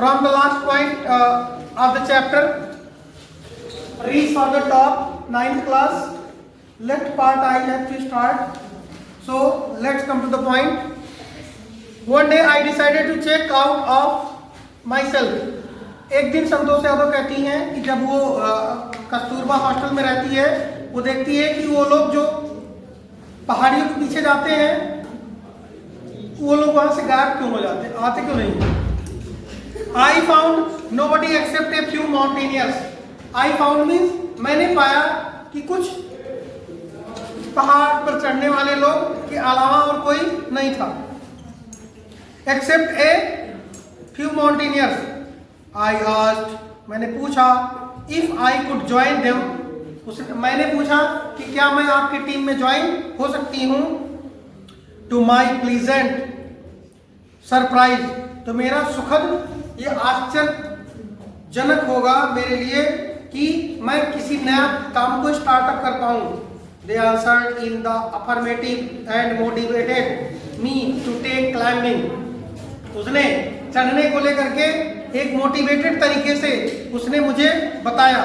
From the last point of the chapter, reach for the top, 9th class. Left part I have to start. So let's come to the point. One day I decided to check out of myself. एक दिन संतोष यादव कहती हैं कि जब वो Kasturba hostel में रहती है, वो देखती है कि वो लोग जो पहाड़ियों के पीछे जाते हैं, वो लोग वहां से गायब क्यों हो जाते हैं, आते क्यों नहीं। I found nobody except a few mountaineers. I found means मैंने पाया कि कुछ पहाड़ पर चढ़ने वाले लोग के अलावा और कोई नहीं था। Except a few mountaineers. I asked, मैंने पूछा, if I could join them. मैंने पूछा कि क्या मैं आपकी टीम में ज्वाइन हो सकती हूँ। To my pleasant सरप्राइज, तो मेरा सुखद ये आश्चर्यजनक होगा मेरे लिए कि मैं किसी नया काम को स्टार्टअप कर पाऊँ। They answered in the affirmative and motivated me to take climbing. उसने चढ़ने को लेकर के एक मोटिवेटेड तरीके से उसने मुझे बताया।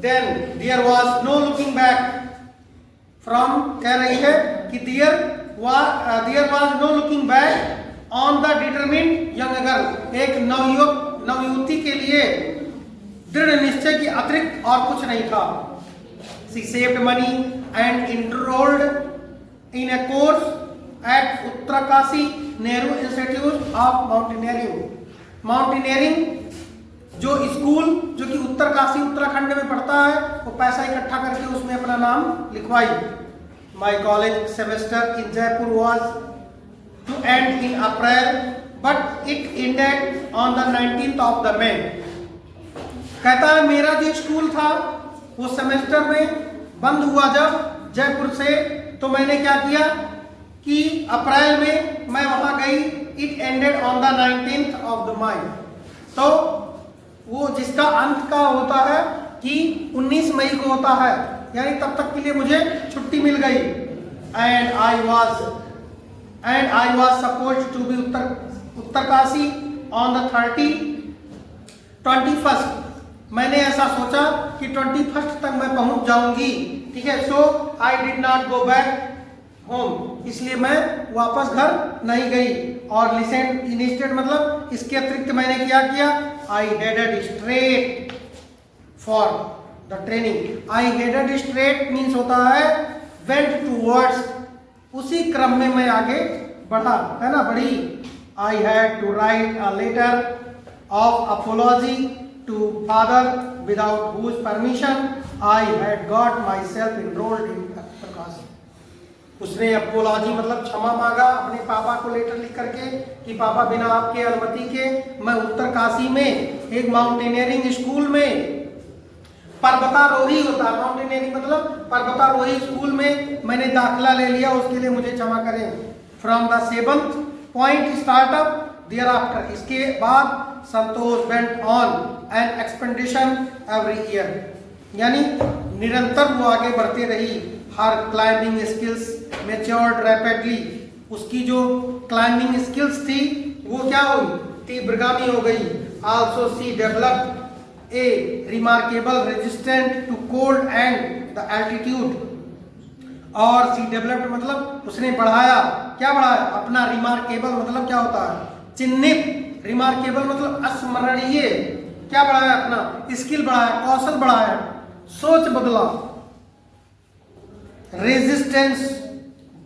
Then there was no looking back. From कह रही है कि there was no looking back on the determined young girl. एक नवयुवती के लिए दृढ़ निश्चय की अतिरिक्त और कुछ नहीं था। She saved money and enrolled in a course at Uttarkashi Nehru institute of mountaineering. Mountaineering जो स्कूल जो कि उत्तरकाशी उत्तराखंड में पढ़ता है, वो पैसा इकट्ठा करके उसमें अपना नाम लिखवाई। My college semester in Jaipur was to end in April, but it ended on the 19th of the May. कहता है मेरा जो स्कूल था वो सेमेस्टर में बंद हुआ जब जयपुर से, तो मैंने क्या किया कि अप्रैल में मैं वहां गई। It ended on the 19th of the May, तो वो जिसका अंत का होता है कि 19 मई को होता है, यानी तब तक के लिए मुझे छुट्टी मिल गई। And I was suppose to be Uttarkashi on the 21st। मैंने ऐसा सोचा कि 21st तक मैं पहुंच जाऊंगी, ठीक है। So I did not go back home, इसलिए मैं वापस घर नहीं गई। और लिसेंट इंस्टेड मतलब इसके अतिरिक्त मैंने क्या किया, I headed straight for the training. I headed straight means होता है वेंट टूवर्ड्स, उसी क्रम में मैं आगे बढ़ा, है ना, बढ़ी। I had to write a letter of apology to father without whose permission I had got myself enrolled in Uttarkashi. उसने अपोलॉजी मतलब क्षमा मांगा अपने पापा को लेटर लिख करके कि पापा बिना आपके अनुमति के मैं उत्तरकाशी में एक माउंटेनियरिंग स्कूल में पर्वतारोही होता है, माउंटेनियरिंग मतलब पर्वतारोही स्कूल में मैंने दाखिला ले लिया, उसके लिए मुझे क्षमा करें। From the 7th point startup thereafter, इसके बाद Santosh went on an expedition every year, यानी निरंतर वो आगे बढ़ती रही। हर क्लाइंबिंग स्किल्स मैच्योर्ड रैपिडली, उसकी जो क्लाइंबिंग स्किल्स थी वो क्या हुई, तीव्रगामी हो गई। Also she developed a remarkable resistant to cold and the altitude. और सी डेवलप्ड मतलब उसने बढ़ाया, क्या बढ़ाया अपना, रिमार्केबल मतलब क्या होता है, चिन्हित, रिमार्केबल मतलब अस्मरणीय, क्या बढ़ाया अपना, स्किल बढ़ाया, कौशल बढ़ाया, सोच बदला। Resistance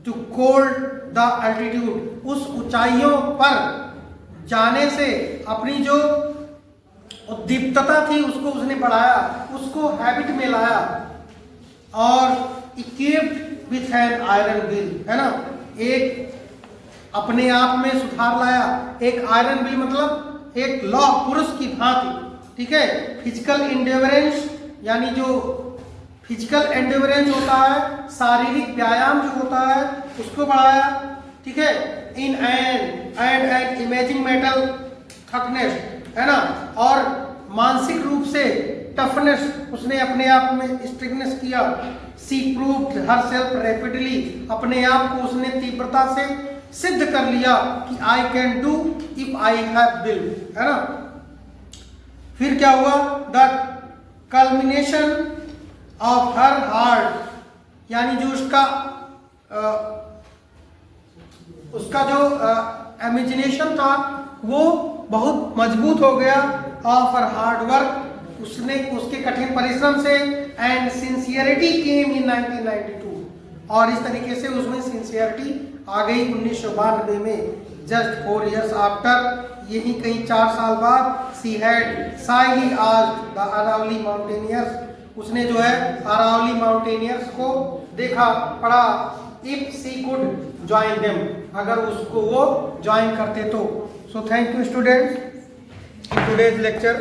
to cold the altitude, उस ऊंचाइयों पर जाने से अपनी जो उद्दीप्तता थी उसको उसने बढ़ाया, उसको हैबिट में लाया। और equipped with an iron will, है ना, एक अपने आप में सुधार लाया। एक आयरन विल मतलब एक लौ पुरुष की भांति, ठीक है। फिजिकल एंड्योरेंस, यानी जो फिजिकल एंड्योरेंस होता है, शारीरिक व्यायाम जो होता है उसको बढ़ाया, ठीक है। इन एंड इमेजिंग मेटल थकनेस, है ना, और मानसिक रूप से टफनेस उसने अपने आप में स्ट्रिक्टनेस किया। सी प्रूव्ड हरसेल्फ रैपिडली, अपने आप को उसने तीव्रता से सिद्ध कर लिया कि I can do if I have will, है ना। फिर क्या हुआ, the culmination of her heart, यानी जो उसका जो इमेजिनेशन था वो बहुत मजबूत हो गया, ऑफ हर हार्ड वर्क, उसके कठिन परिश्रम से, एंड सिंसियरिटी केम इन 1992, और इस तरीके से उसमें सिंसियरिटी आ गई 1992 में, जस्ट 4 years आफ्टर, यही कहीं 4 साल बाद, she had shyly asked the Aravalli mountaineers, उसने जो है अरावली माउंटेनियर्स को देखा, पढ़ा, if she could join them, अगर उसको वो ज्वाइन करते तो। So thank you students, in today's lecture